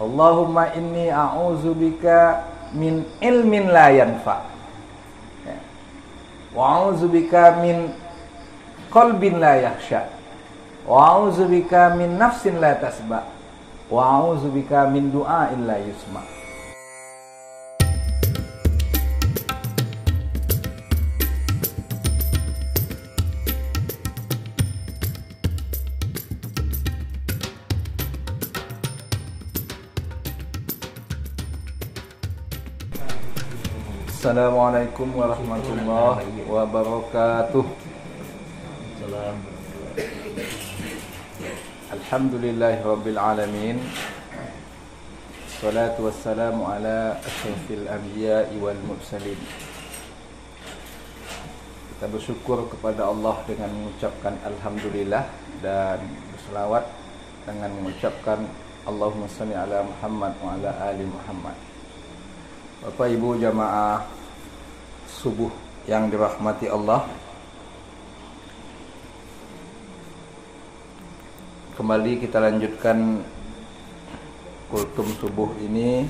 Allahumma inni a'udzubika min ilmin la yanfa, wa a'udzubika min qalbin la yakhsha, wa a'udzubika min nafsin la tasba, wa a'udzubika min du'ain la yusma. Assalamualaikum warahmatullahi wabarakatuh. Alhamdulillahirabbil alamin. Wassalatu wassalamu ala asyrafil anbiya'i wal mursalin. Kita bersyukur kepada Allah dengan mengucapkan alhamdulillah dan berselawat dengan mengucapkan Allahumma shalli ala Muhammad wa ala ali Muhammad. Bapak Ibu jamaah subuh yang dirahmati Allah, kembali kita lanjutkan kultum subuh ini.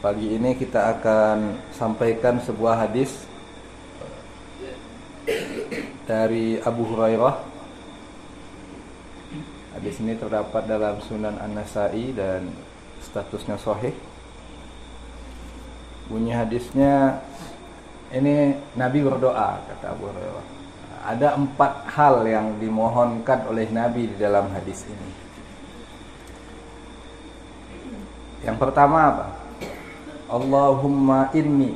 Pagi ini kita akan sampaikan sebuah hadis dari Abu Hurairah. Hadis ini terdapat dalam Sunan An-Nasa'i dan statusnya sahih. Bunyi hadisnya ini, Nabi berdoa, kata Abu Hurairah. Ada 4 hal yang dimohonkan oleh Nabi di dalam hadis ini. Yang pertama apa? Allahumma inni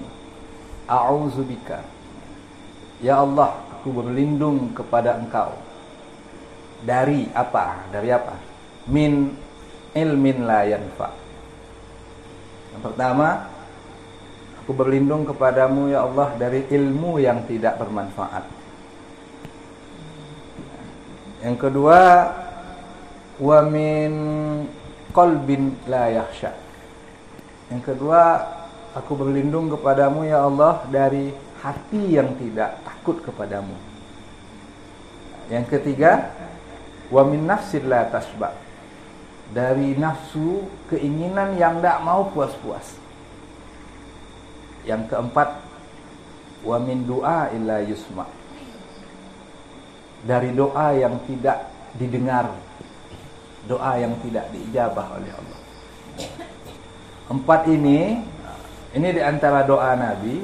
a'udzubika. Ya Allah, aku berlindung kepada Engkau. Dari apa? Dari apa? Min ilmin la yanfa. Yang pertama, aku berlindung kepadamu ya Allah dari ilmu yang tidak bermanfaat. Yang kedua, wa min qalbin la yakhsha. Yang kedua, aku berlindung kepadamu ya Allah dari hati yang tidak takut kepadamu. Yang ketiga, wa min nafsin la tasba. Dari nafsu, keinginan yang tidak mau puas-puas. Yang keempat, wa min du'a illa yusma. Dari doa yang tidak didengar, doa yang tidak diijabah oleh Allah. 4 ini di antara doa Nabi.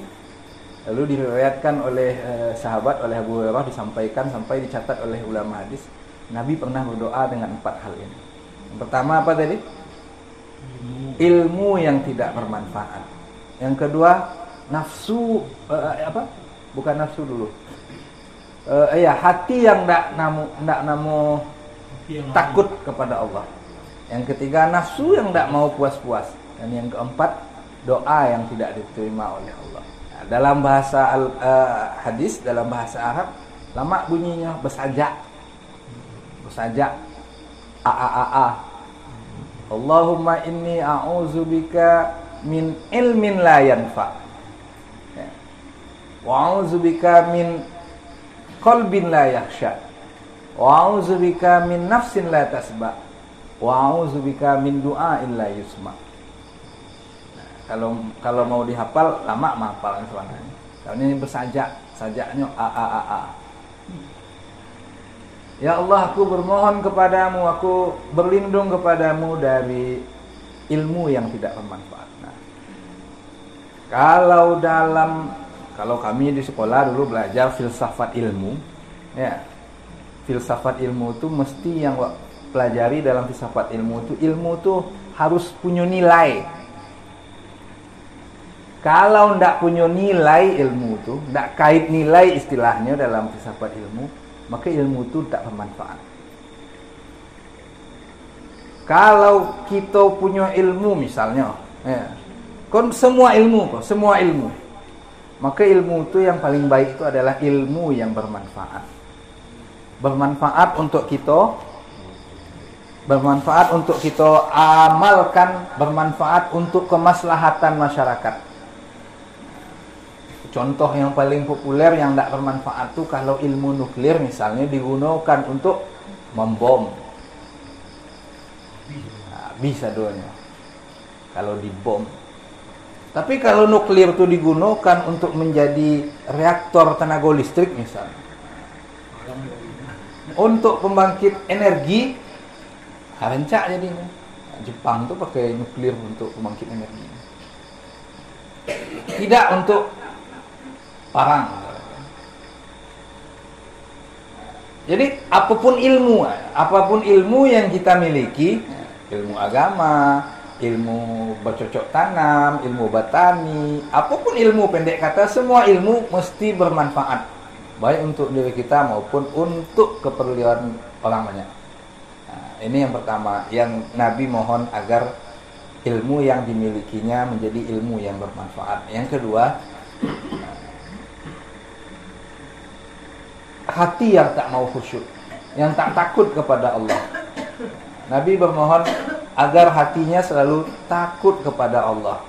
Lalu diriwayatkan oleh sahabat, oleh Abu Hurairah, disampaikan sampai dicatat oleh ulama hadis. Nabi pernah berdoa dengan 4 hal ini. Yang pertama apa tadi? Ilmu yang tidak bermanfaat. Yang kedua, nafsu bukan nafsu dulu. Hati yang tidak namu takut kepada Allah. Yang ketiga, nafsu yang tidak mau puas-puas. Dan yang keempat, doa yang tidak diterima oleh Allah. Nah, dalam bahasa hadis, dalam bahasa Arab, lama bunyinya bersajak. Bersajak. Allahumma inni a'udzubika min ilmin la yanfa, wa a'udzubika min qalbin la yakhsha, wa a'udzubika min nafsin la tasba, wa a'udzubika min du'ain la yusma. Kalau mau dihafal lama menghafalnya sebenarnya. Kalau ini bersajak, sajaknya Ya Allah, aku bermohon kepadamu, aku berlindung kepadamu dari ilmu yang tidak bermanfaat. Kalau kami di sekolah dulu belajar filsafat ilmu, ya. Filsafat ilmu itu mesti yang pelajari dalam filsafat ilmu itu harus punya nilai. Kalau ndak punya nilai ilmu itu, ndak kait nilai istilahnya dalam filsafat ilmu, maka ilmu itu tak bermanfaat. Kalau kita punya ilmu misalnya, ya. Semua ilmu. Maka ilmu itu yang paling baik itu adalah ilmu yang bermanfaat. Bermanfaat untuk kita amalkan, bermanfaat untuk kemaslahatan masyarakat. Contoh yang paling populer yang tidak bermanfaat itu kalau ilmu nuklir misalnya digunakan untuk membom. Bisa duanya kalau dibom. Tapi kalau nuklir itu digunakan untuk menjadi reaktor tenaga listrik misalnya, untuk pembangkit energi, rancak jadinya. Jepang tuh pakai nuklir untuk pembangkit energi, tidak untuk perang. Jadi apapun ilmu yang kita miliki, ilmu agama, ilmu bercocok tanam, ilmu botani, apapun ilmu, pendek kata semua ilmu mesti bermanfaat, baik untuk diri kita maupun untuk keperluan orang banyak. Nah, ini yang pertama, yang Nabi mohon agar ilmu yang dimilikinya menjadi ilmu yang bermanfaat. Yang kedua, hati yang tak mau khusyuk, yang tak takut kepada Allah. Nabi bermohon agar hatinya selalu takut kepada Allah.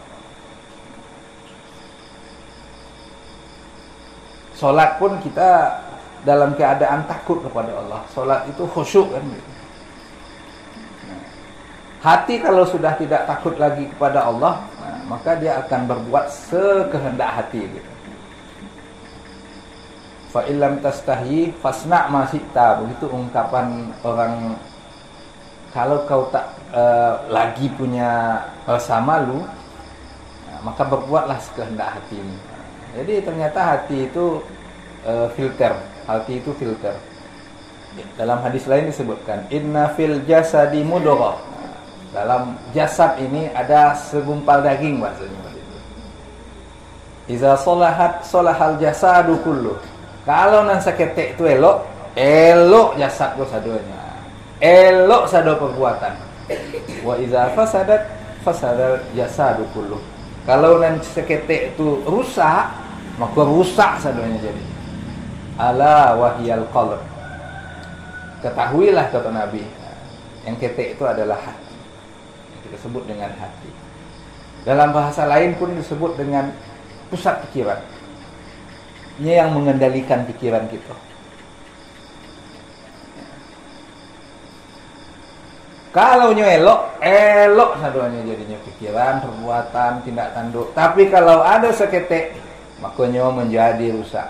Solat pun kita dalam keadaan takut kepada Allah. Solat itu khusyuk kan. Hati kalau sudah tidak takut lagi kepada Allah, maka dia akan berbuat sekehendak hati gitu. Fa illam tastahyi fasna' ma syi'ta. Begitu ungkapan orang, kalau kau tak lagi punya rasa malu, maka berbuatlah sekehendak hatimu. Jadi ternyata hati itu filter. Hati itu filter. Dalam hadis lain disebutkan, inna fil jasadi mudghah. Dalam jasad ini ada segumpal daging bahasanya. Iza salahat salahal jasadu kullu. Kalau nan saketek itu elok jasad lo sadonya. Elok sado perbuatan. Wa iza fasadat fasadal jasadu kullu. Kalau nan saketek itu rusak, maka rusak sadonya jadi. Ala wahyal qalb. Ketahuilah kata Nabi, yang ketek itu adalah hati. Kita sebut dengan hati. Dalam bahasa lain pun disebut dengan pusat pikiran. Ini yang mengendalikan pikiran kita. Kalau elok saduanya jadinya pikiran, perbuatan, tindak tanduk. Tapi kalau ada seketek, makanya menjadi rusak.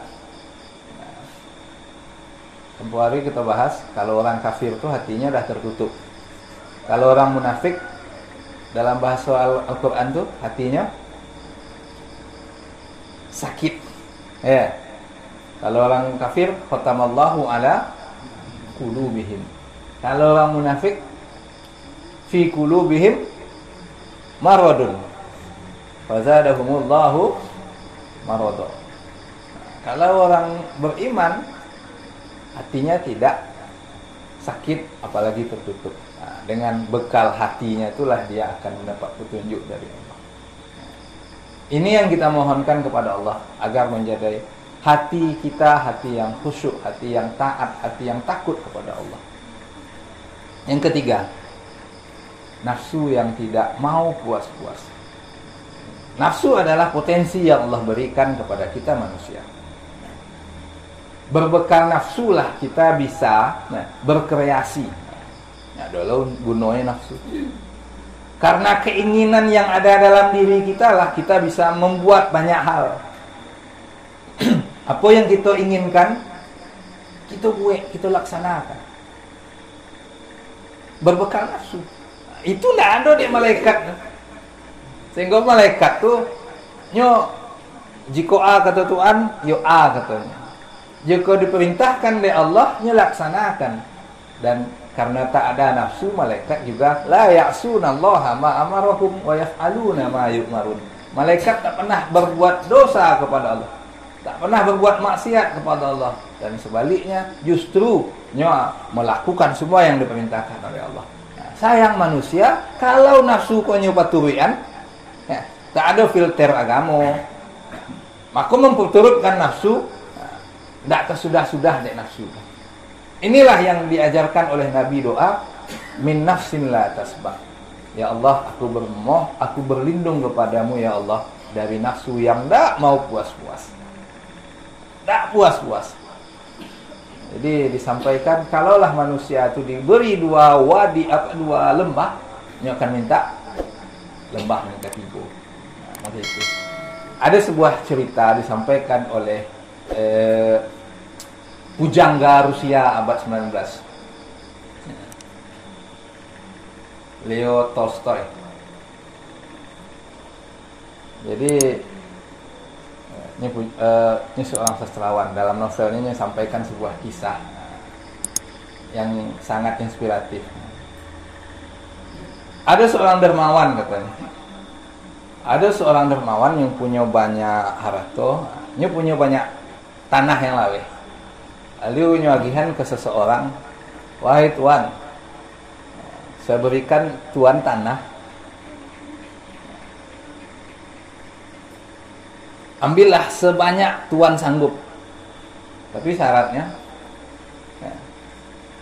Tempoh hari kita bahas, kalau orang kafir itu hatinya dah tertutup. Kalau orang munafik, dalam bahasa Al-Quran itu hatinya sakit. Ya. Kalau orang kafir, khatamallahu ala qulubihim. Kalau orang munafik, fi qulubihim maradun. Fazadahumullahu marada. Kalau orang beriman, hatinya tidak sakit, apalagi tertutup. Nah, dengan bekal hatinya itulah dia akan mendapat petunjuk dari Allah. Ini yang kita mohonkan kepada Allah, agar menjadi hati kita hati yang khusyuk, hati yang taat, hati yang takut kepada Allah. Yang ketiga, nafsu yang tidak mau puas-puas. Nafsu adalah potensi yang Allah berikan kepada kita manusia. Berbekal nafsulah kita bisa berkreasi. Nah, dulu gunanya nafsu. Karena keinginan yang ada dalam diri kita lah kita bisa membuat banyak hal. Apa yang kita inginkan, kita buat, kita laksanakan. Berbekal nafsu. Itu tidak ada di malaikat. Sehingga malaikat tuh, jika A kata Tuhan, yo A katanya. Jika diperintahkan oleh Allah, laksanakan. Dan karena tak ada nafsu, malaikat juga la ya'sunallaha ma amarahum wa yaf'aluna ma yu'marun. Malaikat tak pernah berbuat dosa kepada Allah, tak pernah berbuat maksiat kepada Allah, dan sebaliknya justru melakukan semua yang diperintahkan oleh Allah. Nah, sayang manusia kalau nafsu kau nyoba turian, tak ada filter agama, maka memperturutkan nafsu, tak tersudah-sudah dek nafsu. Inilah yang diajarkan oleh Nabi doa, min nafsin la tasbah. Ya Allah, aku berlindung kepadamu ya Allah dari nafsu yang tak mau puas-puas. Tak puas-puas. Jadi disampaikan, kalaulah manusia itu diberi dua lembah, nyo akan minta lembah yang ketiga. Macam itu. Ada sebuah cerita disampaikan oleh pujangga Rusia abad 19, Leo Tolstoy. Jadi ini seorang sastrawan. Dalam novelnya sampaikan sebuah kisah yang sangat inspiratif. Ada seorang dermawan katanya. Ada seorang dermawan yang punya banyak harta, dia punya banyak tanah yang lawe. Lalu nyagihan ke seseorang, "Wahai tuan, saya berikan tuan tanah. Ambillah sebanyak tuan sanggup. Tapi syaratnya,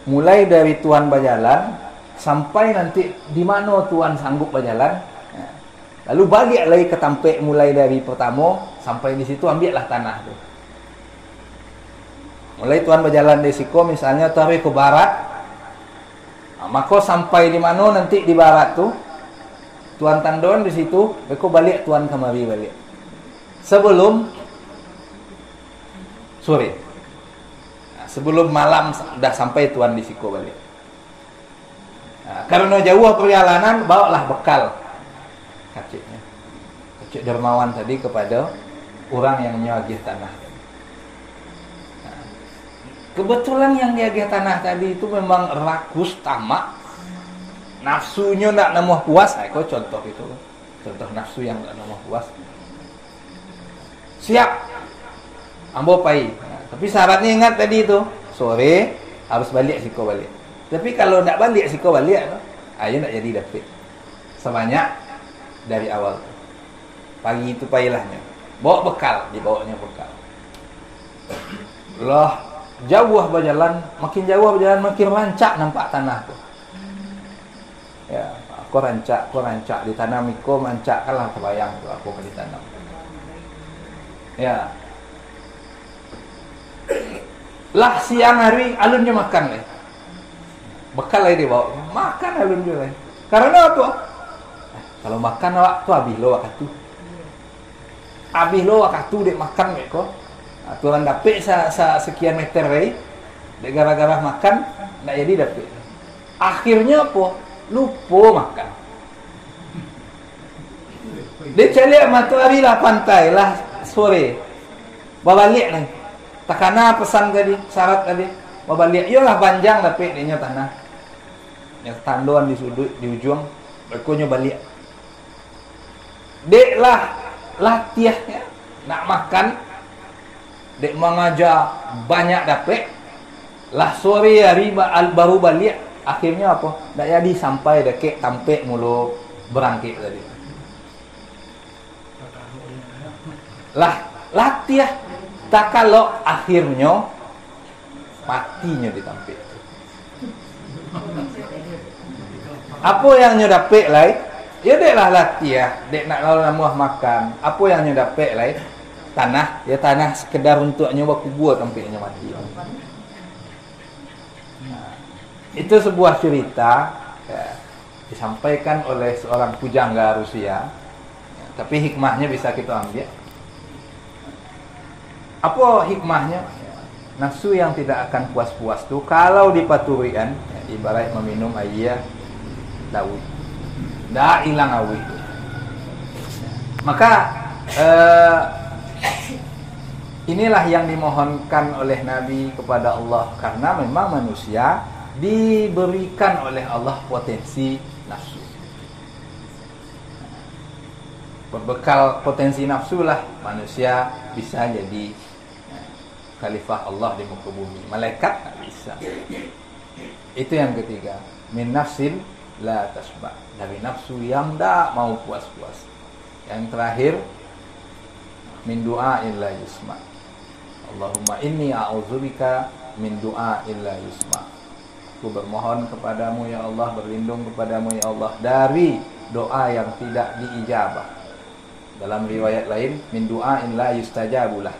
mulai dari tuan berjalan sampai nanti di mana tuan sanggup berjalan, lalu balik lagi ke tampek mulai dari pertama sampai di situ, ambillah tanah tu. Mulai tuan berjalan dari situ, misalnya tarik ke barat, maka sampai di mana nanti di barat tu, tuan tandon di situ, beko balik tuan kemari balik. Sebelum sore, sebelum malam dah sampai tuan di situ balik. Karena jauh perjalanan, bawalah bekal kaciknya, kacik dermawan tadi kepada orang yang nyagih tanah. Kebetulan yang nyagih tanah tadi itu memang rakus, tamak, nafsunya nak namuh puas. Kau contoh itu, contoh nafsu yang nak namuh puas. Siap, ambo pai. Tapi syaratnya ingat tadi itu, sore harus balik siko balik. Tapi kalau nak balik siko balik, ayo nak jadi dapat sebanyak dari awal. Pagi itu pailahnya. Bawa bekal, dibawanya bekal. Lah, jauh berjalan, makin jauh berjalan makin rancak nampak tanah tu. Ya, aku rancak ditanam iko rancak kalah terbayang tu aku kan ditanam. Ya. Lah siang hari alunnya makan leh. Bekal lagi dibawa. Makan alun juga leh. Karena apa? Kalau makan awak tu habis lo waktu. Habis lo waktu dek makan meko. Tuan dapet sekian meter leh. Dek gara-gara makan nak jadi dapet. Akhirnya apa? Lupa makan. Dia cari matahari lah pantai lah sore. Babalik nih. Takana pesan tadi, syarat tadi. Babalik. Yolah panjang tapi dia tanah. Yang tanduan di sudut, di ujung. Berkunya balik. Dek lah latih ya. Nak makan. Dek mengajar banyak dapet. Lah sore hari baru balik. Akhirnya apa? Tak jadi sampai deket tampek mulu berangkit tadi. Lah latih tak kalau akhirnya matinya ditampik. Apa yang nyo dapet lai? Ya dek lah latih, dek nak lalu namuah makan. Apa yang nyo dapet lai? Tanah, ya tanah sekedar untuk nyo bakubur tampiknya mati. Itu sebuah cerita ya, disampaikan oleh seorang pujangga Rusia. Ya, tapi hikmahnya bisa kita ambil. Apa hikmahnya? Nafsu yang tidak akan puas-puas tu kalau dipaturian, ya, ibarat meminum air dawet. Dah hilang awi tu. Maka inilah yang dimohonkan oleh Nabi kepada Allah, karena memang manusia diberikan oleh Allah potensi nafsu. Berbekal potensi nafsu lah manusia bisa jadi khalifah Allah di muka bumi. Malaikat tak bisa. Itu yang ketiga. Min nafsin la tasba. Dari nafsu yang tak mau puas-puas. Yang terakhir, min du'ain la yusma. Allahumma inni a'udzubika min du'ain la yusma. Aku bermohon kepadamu ya Allah, berlindung kepadamu ya Allah dari doa yang tidak diijabah. Dalam riwayat lain, min du'ain la yustajabulah.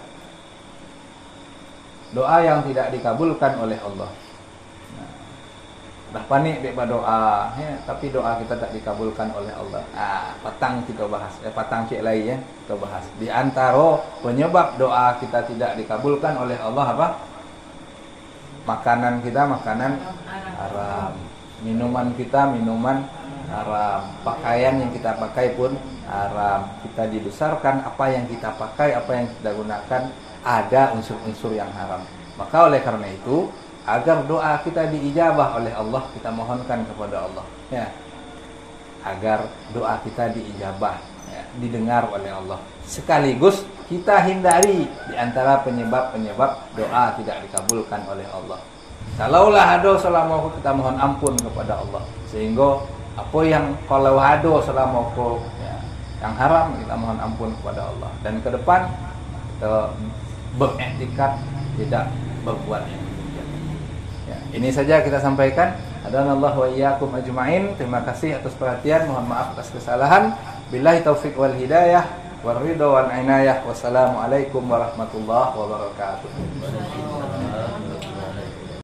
Doa yang tidak dikabulkan oleh Allah. Nah, dah panik dek berdoa, ya, tapi doa kita tak dikabulkan oleh Allah. Patang kita bahas, patang cek lain ya, kita bahas. Di antara penyebab doa kita tidak dikabulkan oleh Allah apa? Makanan kita makanan haram, minuman kita minuman haram, pakaian yang kita pakai pun haram. Kita dibesarkan apa yang kita pakai, apa yang kita gunakan ada unsur-unsur yang haram. Maka oleh karena itu, agar doa kita diijabah oleh Allah, kita mohonkan kepada Allah, ya, agar doa kita diijabah, ya, didengar oleh Allah. Sekaligus kita hindari di antara penyebab-penyebab doa tidak dikabulkan oleh Allah. Kalaulah ada selama kita mohon ampun kepada Allah, sehingga apa yang kalau ada selama ya, yang haram kita mohon ampun kepada Allah, dan ke depan kita beriktikad tidak berbuat yang demikian. Ya, ini saja kita sampaikan. Hadanallahu wa iyyakum ajma'in. Terima kasih atas perhatian, mohon maaf atas kesalahan. Billahi taufik wal hidayah wal ridha wal inayah. Wassalamualaikum warahmatullahi wabarakatuh.